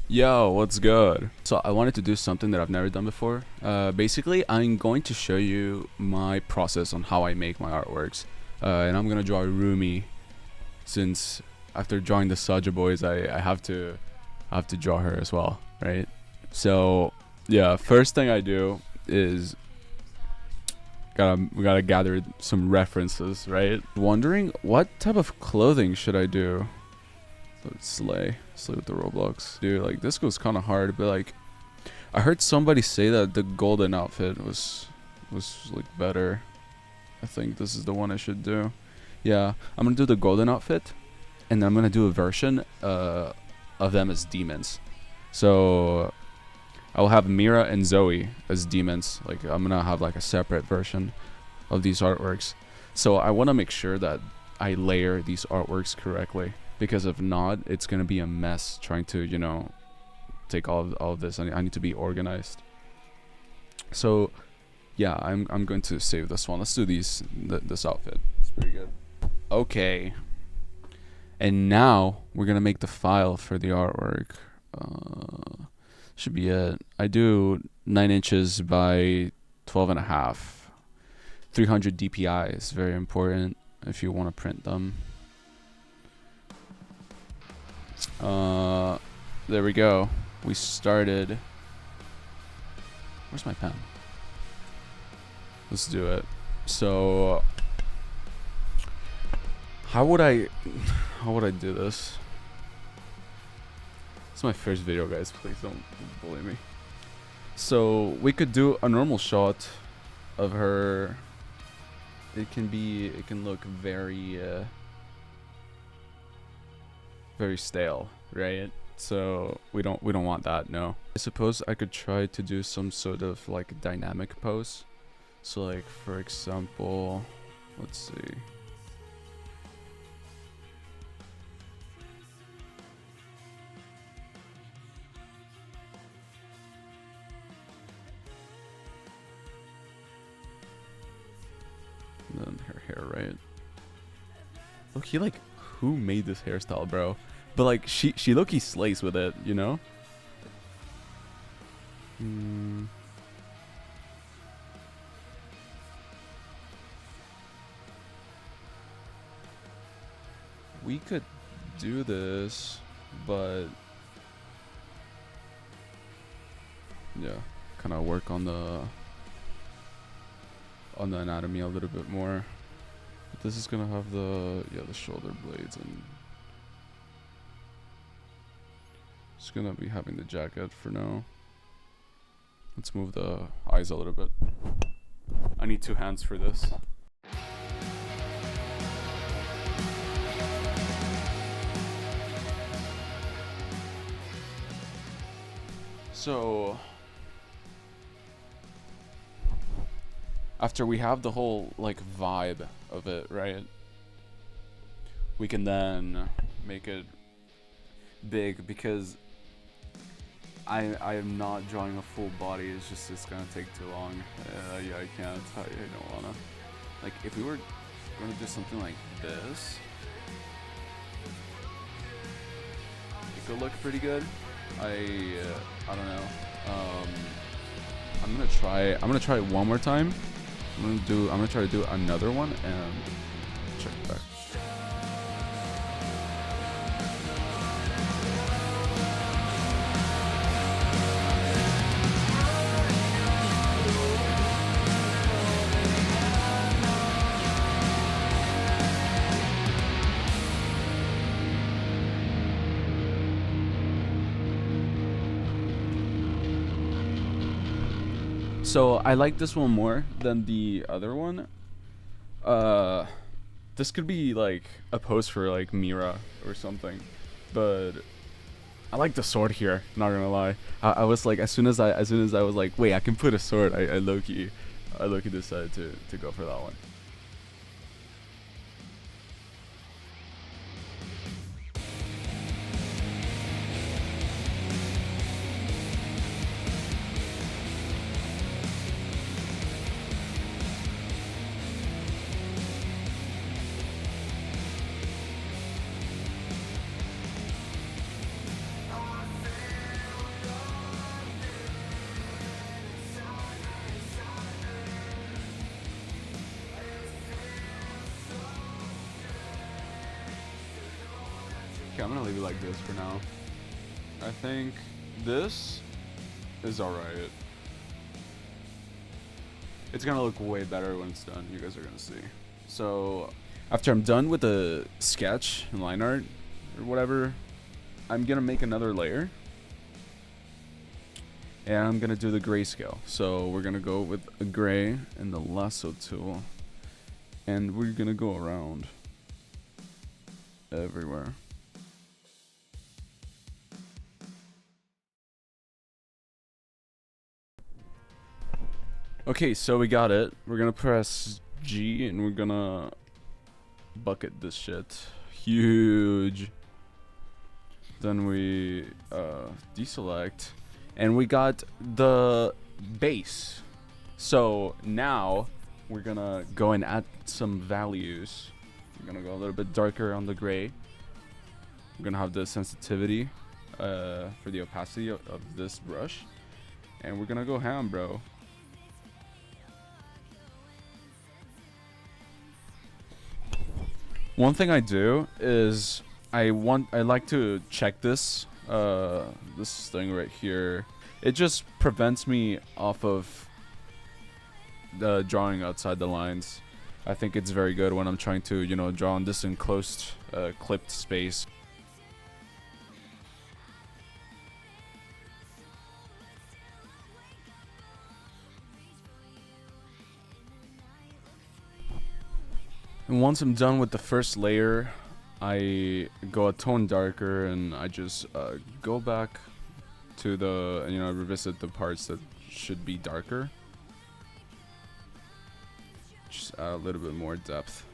Yo, what's good? So I wanted to do something that I've never done before. Basically, I'm going to show you my process on how I make my artworks. And I'm gonna draw Rumi, since after drawing the Saja boys, I have to draw her as well, right? So yeah, first thing I do is we gotta gather some references, right? Wondering what type of clothing should I do? Slay with the Roblox. Dude, like this goes kind of hard, but like I heard somebody say that the golden outfit was like better. I think this is the one I should do. Yeah, I'm gonna do the golden outfit, and then I'm gonna do a version of them as demons. So I'll have Mira and Zoe as demons. Like I'm gonna have like a separate version of these artworks. So I want to make sure that I layer these artworks correctly, because if not, it's gonna be a mess trying to, take all of this. I need to be organized. So yeah, I'm going to save this one. Let's do this outfit. It's pretty good. Okay, and now we're gonna make the file for the artwork. Should be it. I do 9 inches by 12 and a half. 300 DPI is very important if you want to print them. There we go. We started. Where's my pen? Let's do it. So how would I do this? It's my first video, guys. Please don't bully me. So we could do a normal shot of her. It can look very very stale, right? So we don't want that. No. I suppose I could try to do some sort of like dynamic pose. So like, for example, let's see. And then her hair, right? Look, like, who made this hairstyle, bro? But like, she low-key slays with it, you know? We could do this, but yeah, kind of work on the anatomy a little bit more. But this is gonna have the shoulder blades, and it's gonna be having the jacket for now. Let's move the eyes a little bit. I need 2 hands for this. So after we have the whole like vibe of it, right? We can then make it big, because I am not drawing a full body. It's gonna take too long. Yeah, I can't. I don't wanna. Like, if we were gonna do something like this, it could look pretty good. I don't know. I'm gonna try it one more time. I'm gonna try to do another one and check it back. So I like this one more than the other one. This could be like a pose for like Mira or something, but I like the sword here. Not gonna lie, I was like, as soon as I was like, wait, I can put a sword. I low-key decided to go for that one. I'm gonna leave it like this for now. I think this is alright. It's gonna look way better when it's done. You guys are gonna see. So after I'm done with the sketch and line art or whatever, I'm gonna make another layer. And I'm gonna do the grayscale. So we're gonna go with a gray and the lasso tool. And we're gonna go around everywhere. Okay, so we got it. We're gonna press G and we're gonna bucket this shit. Huge. Then we deselect. And we got the base. So now we're gonna go and add some values. We're gonna go a little bit darker on the gray. We're gonna have the sensitivity for the opacity of this brush. And we're gonna go ham, bro. One thing I do is I like to check this this thing right here. It just prevents me off of drawing outside the lines. I think it's very good when I'm trying to, you know, draw on this enclosed clipped space. And once I'm done with the first layer, I go a tone darker and I just go back to the, you know, revisit the parts that should be darker. Just add a little bit more depth.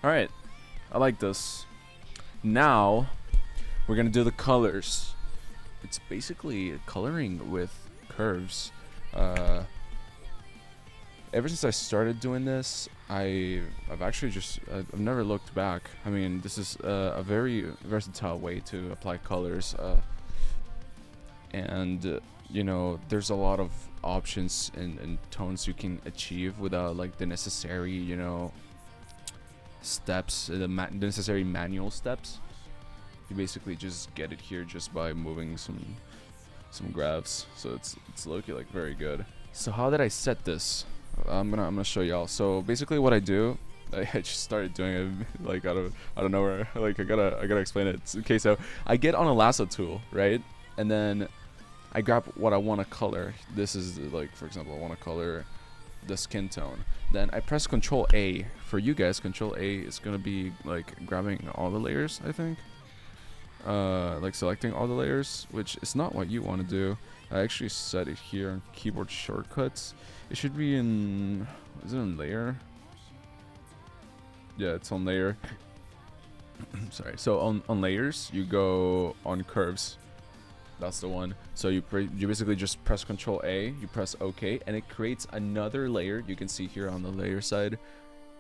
Alright, I like this. Now, we're gonna do the colors. It's basically coloring with curves. Ever since I started doing this, I've never looked back. I mean, this is a very versatile way to apply colors. And you know, there's a lot of options and tones you can achieve without like the necessary, you know, steps, the necessary manual steps. You basically just get it here just by moving some graphs. So it's looking like very good. So how did I set this? I'm gonna show y'all. So basically what I do, I just started doing it like out of nowhere. Like I gotta explain it. Okay, so I get on a lasso tool, right? And then I grab what I want to color. This is like, for example, I want to color the skin tone. Then I press Control A. For you guys, Control A is gonna be like grabbing all the layers, I think. Like selecting all the layers, which is not what you want to do. I actually set it here on keyboard shortcuts. It should be in, is it in layer? Yeah, it's on layer. Sorry. So on layers, you go on curves. That's the one. So you basically just press Control A, you press OK, and it creates another layer. You can see here on the layer side,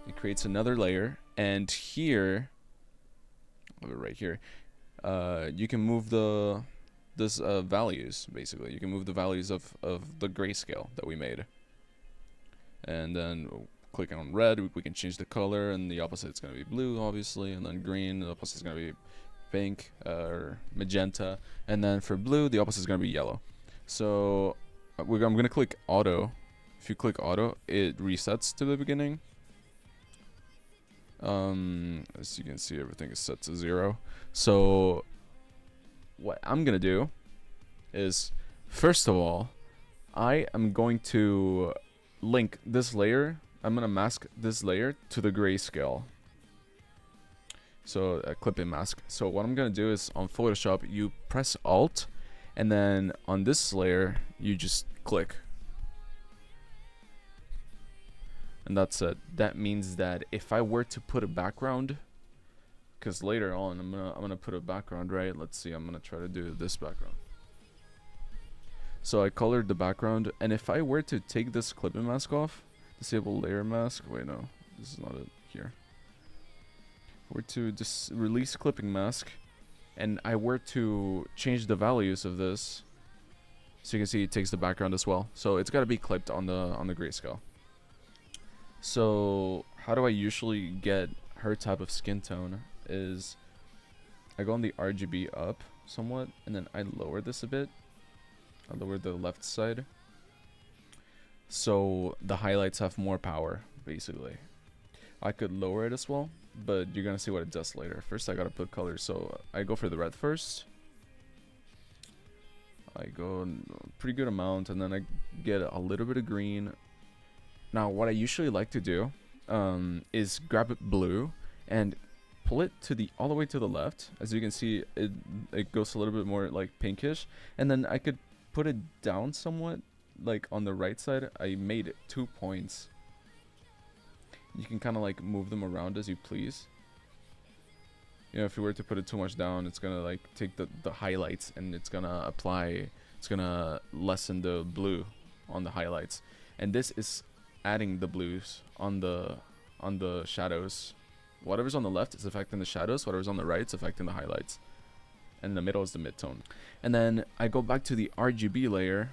it creates another layer. And here, right here, you can move this values. Basically, you can move the values of the grayscale that we made. And then clicking on red, we can change the color, and the opposite is going to be blue, obviously, and then green, the opposite is going to be pink or magenta, and then for blue the opposite is going to be yellow. So I'm going to click auto. If you click auto, it resets to the beginning. As you can see, everything is set to 0. So what I'm going to do is, first of all, I am going to link this layer. I'm going to mask this layer to the grayscale. So clip and mask. So what I'm gonna do is on Photoshop, you press Alt, and then on this layer you just click, and that's it. That means that if I were to put a background, because later on I'm gonna put a background, right? Let's see. I'm gonna try to do this background. So I colored the background, and if I were to take this clip and mask off, disable layer mask. Wait, no, this is not it. Here. Were to just release clipping mask, and I were to change the values of this, so you can see it takes the background as well. So it's got to be clipped on the grayscale. So how do I usually get her type of skin tone is I go on the RGB up somewhat, and then I lower this a bit. I lower the left side, so the highlights have more power, basically. I could lower it as well, but you're gonna see what it does later. First I gotta put colors, so I go for the red first. I go a pretty good amount, and then I get a little bit of green. Now what I usually like to do is grab it blue and pull it to the all the way to the left. As you can see, it goes a little bit more like pinkish, and then I could put it down somewhat, like on the right side. I made 2 points. You can kind of like move them around as you please. You know, if you were to put it too much down, it's gonna like take the highlights, and it's gonna lessen the blue on the highlights. And this is adding the blues on the shadows. Whatever's on the left is affecting the shadows, whatever's on the right is affecting the highlights, and in the middle is the midtone. And then I go back to the RGB layer,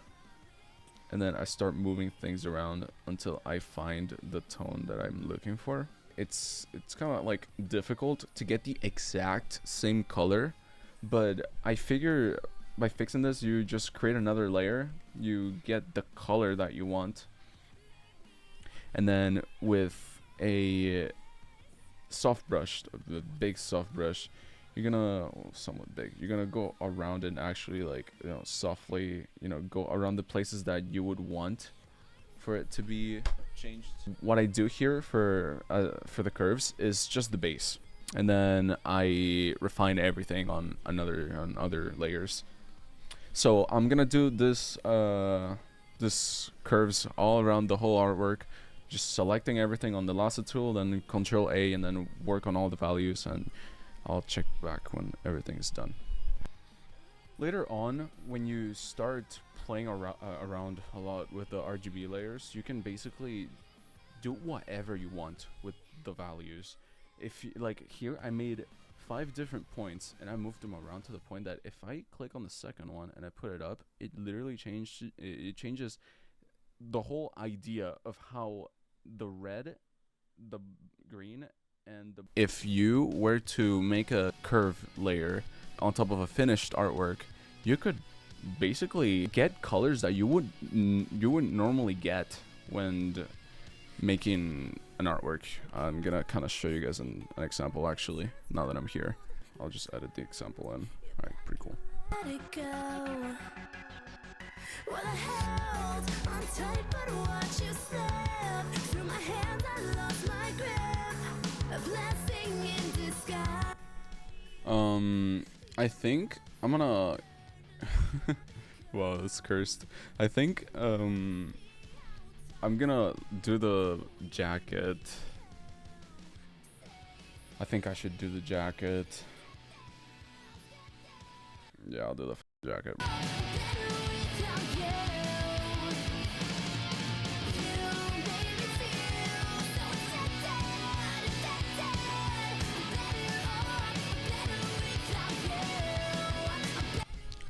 and then I start moving things around until I find the tone that I'm looking for. It's kind of like difficult to get the exact same color, but I figure by fixing this, you just create another layer, you get the color that you want, and then with a soft brush, the big soft brush, you're gonna somewhat big. You're gonna go around and actually, like, you know, softly, you know, go around the places that you would want for it to be changed. What I do here for the curves is just the base, and then I refine everything on other layers. So I'm gonna do this curves all around the whole artwork, just selecting everything on the lasso tool, then Control A, and then work on all the values, and I'll check back when everything is done. Later on, when you start playing around a lot with the RGB layers, you can basically do whatever you want with the values. If you, like here, I made 5 different points, and I moved them around to the point that if I click on the second one and I put it up, it literally changes the whole idea of how the red, the green, and the... If you were to make a curve layer on top of a finished artwork, you could basically get colors that you wouldn't normally get when making an artwork. I'm gonna kind of show you guys an example, actually. Now that I'm here, I'll just edit the example in. All right, pretty cool. Well, I held on tight, but watch you slip through my hands. I lost my grip, a blessing in disguise. I think I'm gonna wow, that's cursed. I think I'm gonna do the jacket. I think I should do the jacket. Yeah, I'll do the jacket.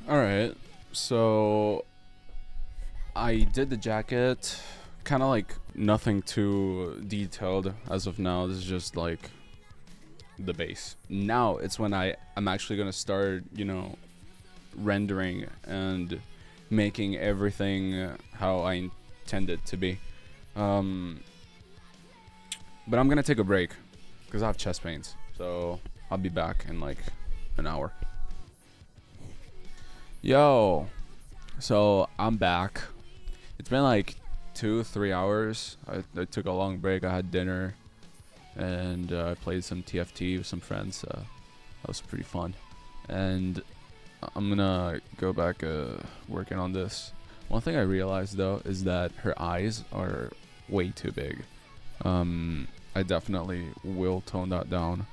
Alright, so I did the jacket, kind of like nothing too detailed as of now. This is just like the base. Now it's when I'm actually gonna start, you know, rendering and making everything how I intend it to be. But I'm gonna take a break because I have chest pains, so I'll be back in like an hour. Yo, so I'm back. It's been like 2-3 hours. I took a long break. I had dinner, and I played some TFT with some friends. That was pretty fun. And I'm gonna go back working on this. One thing I realized though is that her eyes are way too big. I definitely will tone that down.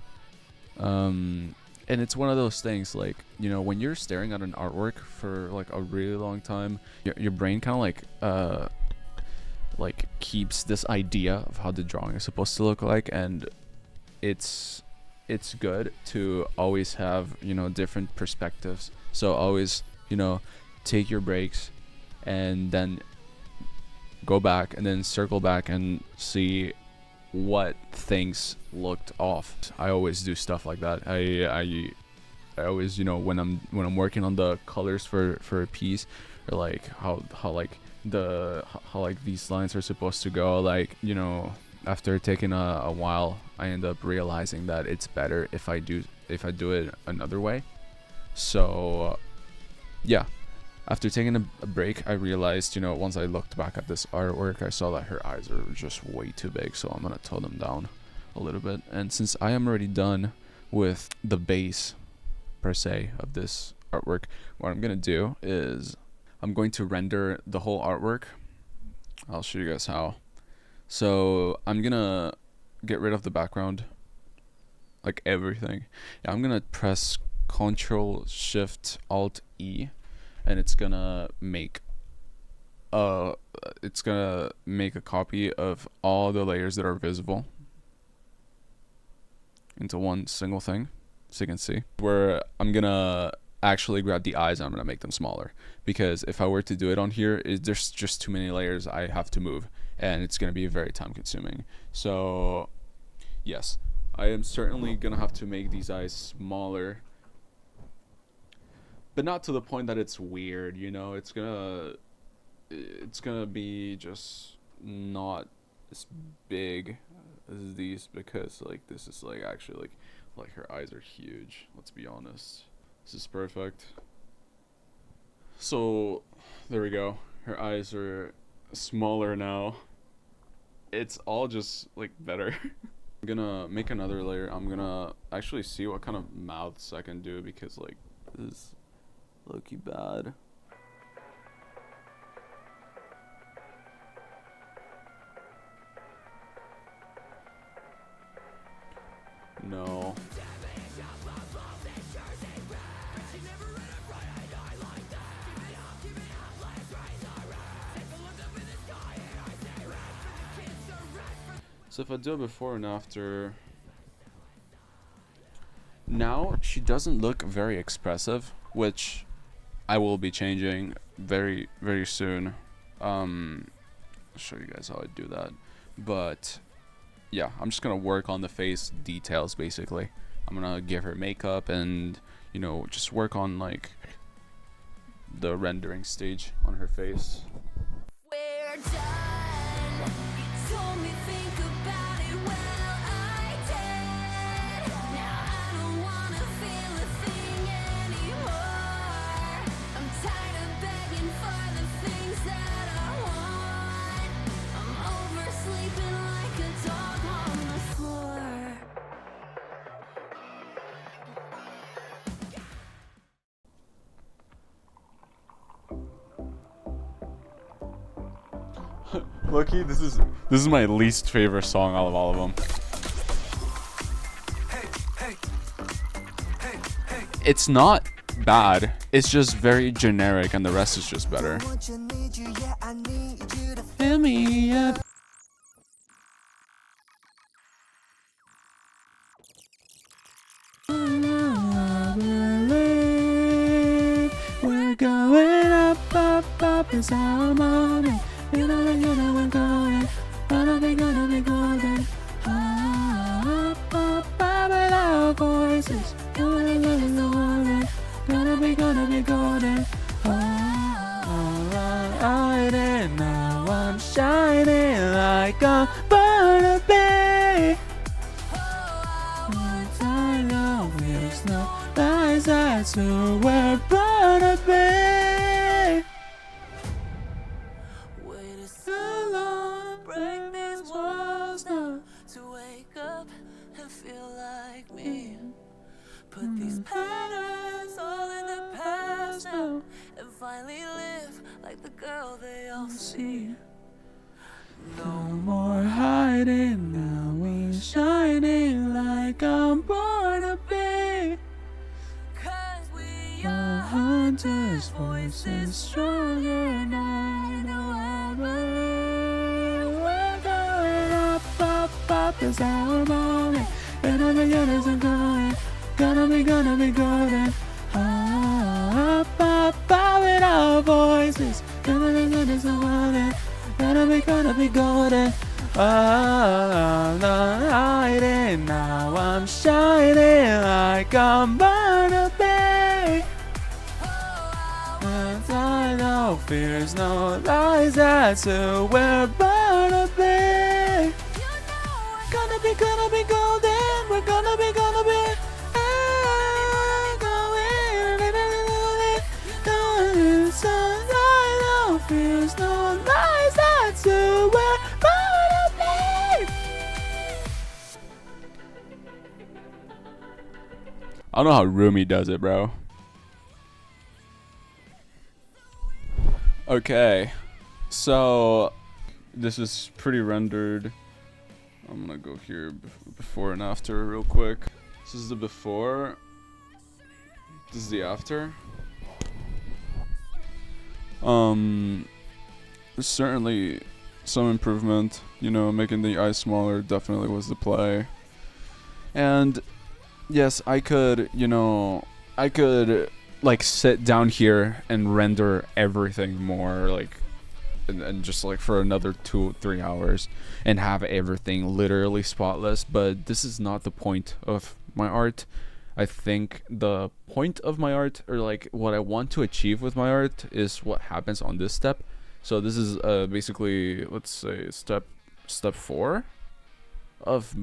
And it's one of those things, like, you know, when you're staring at an artwork for like a really long time, your brain kind of like keeps this idea of how the drawing is supposed to look like, and it's it's good to always have, you know, different perspectives. So always, you know, take your breaks and then go back and then circle back and see what things looked off. I always do stuff like that. I always, you know, when I'm working on the colors for a piece, or like how like how like these lines are supposed to go, like, you know, after taking a while, I end up realizing that it's better if I do it another way. So yeah, after taking a break, I realized, you know, once I looked back at this artwork, I saw that her eyes are just way too big, so I'm gonna tone them down a little bit. And since I am already done with the base per se of this artwork, what I'm gonna do is I'm going to render the whole artwork. I'll show you guys how. So I'm gonna get rid of the background, like everything. And I'm gonna press Ctrl Shift Alt E, and it's gonna make a copy of all the layers that are visible into one single thing, so you can see. Where I'm gonna actually grab the eyes and I'm gonna make them smaller, because if I were to do it on here, there's just too many layers I have to move, and it's gonna be very time consuming. So yes, I am certainly gonna have to make these eyes smaller, but not to the point that it's weird, you know. It's gonna be just not as big as these, because like this is like actually like her eyes are huge. Let's be honest. This is perfect. So there we go. Her eyes are smaller now. It's all just like better. I'm gonna make another layer. I'm gonna actually see what kind of mouths I can do, because like this is low-key bad. No. So if I do it before and after, now she doesn't look very expressive, which I will be changing very, very soon. I'll show you guys how I do that. But yeah, I'm just gonna work on the face details basically. I'm gonna give her makeup and, you know, just work on like the rendering stage on her face. We're done. You told me think about it, well I did. Now I don't wanna feel a thing anymore. I'm tired of begging for the things that I want. I'm oversleeping like a dog on the floor. Loki, this is my least favorite song out of all of them. It's not bad, it's just very generic, and the rest is just better. Fill me up. We're going up, up, up, it's our moment. You know we're going, gonna be golden. Up, up, up with our voices. Gonna be golden. Alright, and now I'm shining like a butterfly. I know there's no lies, that's who we're gonna be. Break these walls now to wake up and feel like me. Put these patterns all in the past now and finally live like the girl they all see. No more hiding, now we're shining like I'm born to be. 'Cause we are hunters, voices stronger, and I know I will. Up is our moment, and all the others are gone. gonna be golden. With our voices, gonna be golden. Gonna be golden. Lighting, now I'm shining like I'm Barnaby. I know fears, no lies, that's who we're Barnaby. Gonna be golden, we're gonna be going. So I know fears, no lies, that's who we're Barnaby. I don't know how Rumi does it, bro. Okay, so this is pretty rendered. I'm gonna go here before and after real quick. This is the before. This is the after. There's certainly some improvement. You know, making the eye smaller definitely was the play. And yes, I could, like sit down here and render everything more, like, and just like for another 2-3 hours and have everything literally spotless. But this is not the point of my art. I think the point of my art, or like what I want to achieve with my art, is what happens on this step. So this is basically, let's say, step 4 of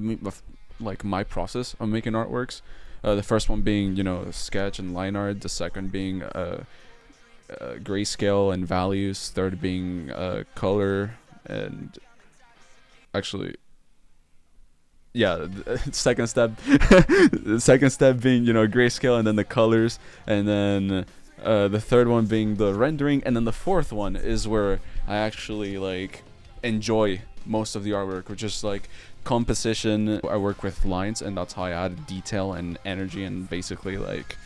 like my process of making artworks. The first one being, sketch and line art. The second being grayscale and values. Third being color, and actually, yeah, the second step the second step being grayscale, and then the colors, and then the third one being the rendering, and then the fourth one is where I actually like enjoy most of the artwork, which is like composition. I work with lines, and that's how I add detail and energy and basically like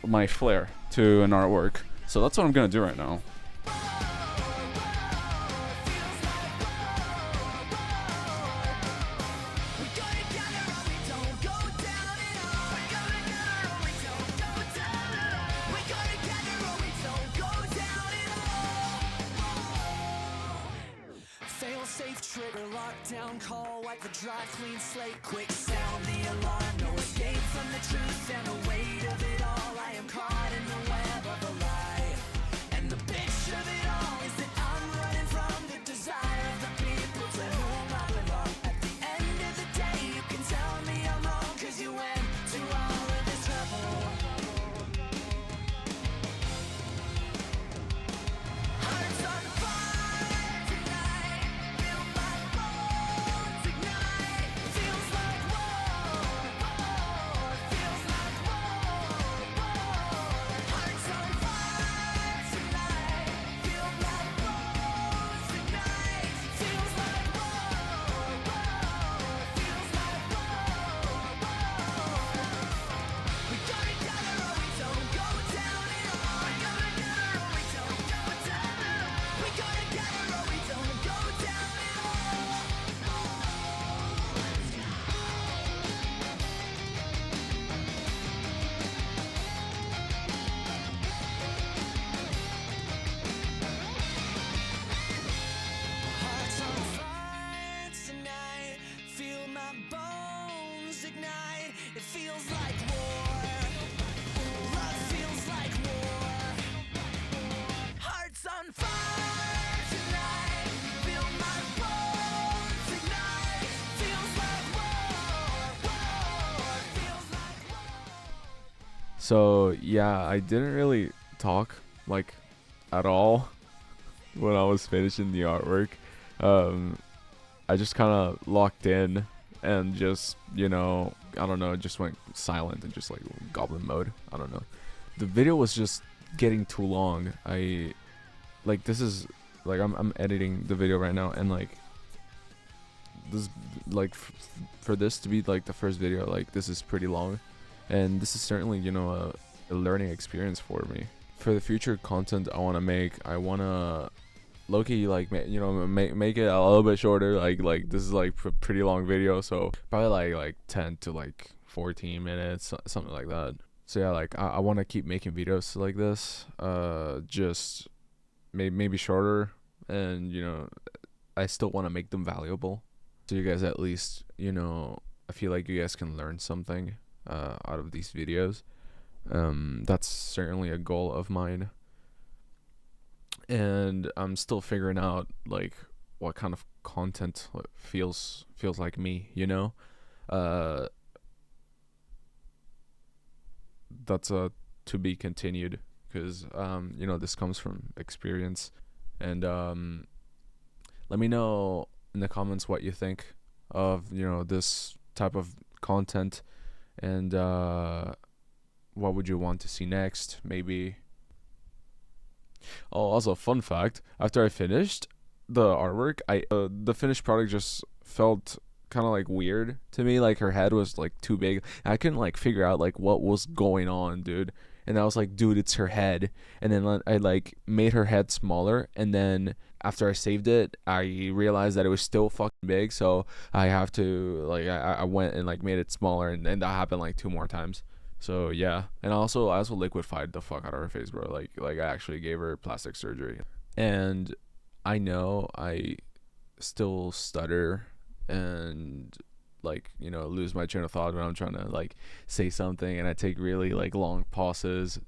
my flair to an artwork. So that's what I'm gonna do right now. Safe trigger, lockdown call, wipe the dry, clean slate, quick sound the alarm, no escape from the truth and the weight of it all. I am caught in the web of a lie, and the bitch of it all is that I'm running from the desire of the people to whom I belong. At the end of the day, you can tell me I'm wrong, cause you went to all of this trouble. Hearts on fire tonight, feel my bones ignite. Feels like war, feels like war. Hearts on fire tonight, feel my bones ignite. Feels like war, feels like war. We go together or we don't go down at all. We go together or we don't go down at all. We go together or we don't go down at all. Hearts on fire tonight, feel my bones ignite. It feels like war, love feels like war. Hearts on fire tonight, feel my bones ignite. Feels like war, feels like war. So yeah, I didn't really talk like at all when I was finishing the artwork. I just kind of locked in and just, I don't know, just went silent and just like goblin mode. I don't know. The video was just getting too long. This is like I'm editing the video right now, and like this, like for this to be like the first video, like this is pretty long, and this is certainly a learning experience for me. For the future content I want to make, I want to low-key like make it a little bit shorter. Like this is like a pretty long video, so probably like 10 to like 14 minutes, something like that. So yeah, like I want to keep making videos like this, just maybe shorter, and I still want to make them valuable, so you guys at least, I feel like you guys can learn something out of these videos. That's certainly a goal of mine, and I'm still figuring out like what kind of content feels like me, that's to be continued, because this comes from experience. And let me know in the comments what you think of this type of content, and what would you want to see next, maybe. Oh, also, fun fact, after I finished the artwork, the finished product just felt kind of like weird to me. Like her head was like too big. I couldn't like figure out like what was going on, dude. And I was like, dude, it's her head. And then I like made her head smaller, and then after I saved it, I realized that it was still fucking big. So I have to like I went and like made it smaller, and that happened like 2 more times. So yeah, and I also liquefied the fuck out of her face, bro. Like I actually gave her plastic surgery. And I know I still stutter and like lose my train of thought when I'm trying to like say something, and I take really like long pauses.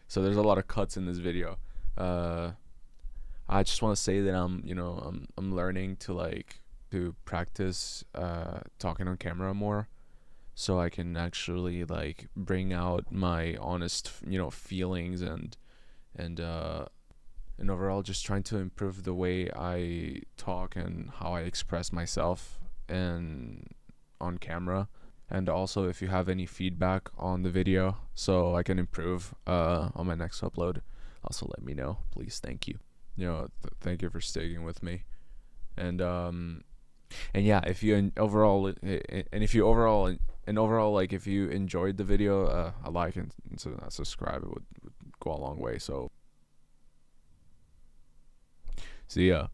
So there's a lot of cuts in this video. I just want to say that I'm learning to practice talking on camera more, so I can actually like bring out my honest feelings, and overall just trying to improve the way I talk and how I express myself and on camera. And also, if you have any feedback on the video so I can improve on my next upload, also let me know, please. Thank you. Thank you for sticking with me. And yeah, if you overall like if you enjoyed the video, a like and subscribe, it would go a long way. So see ya.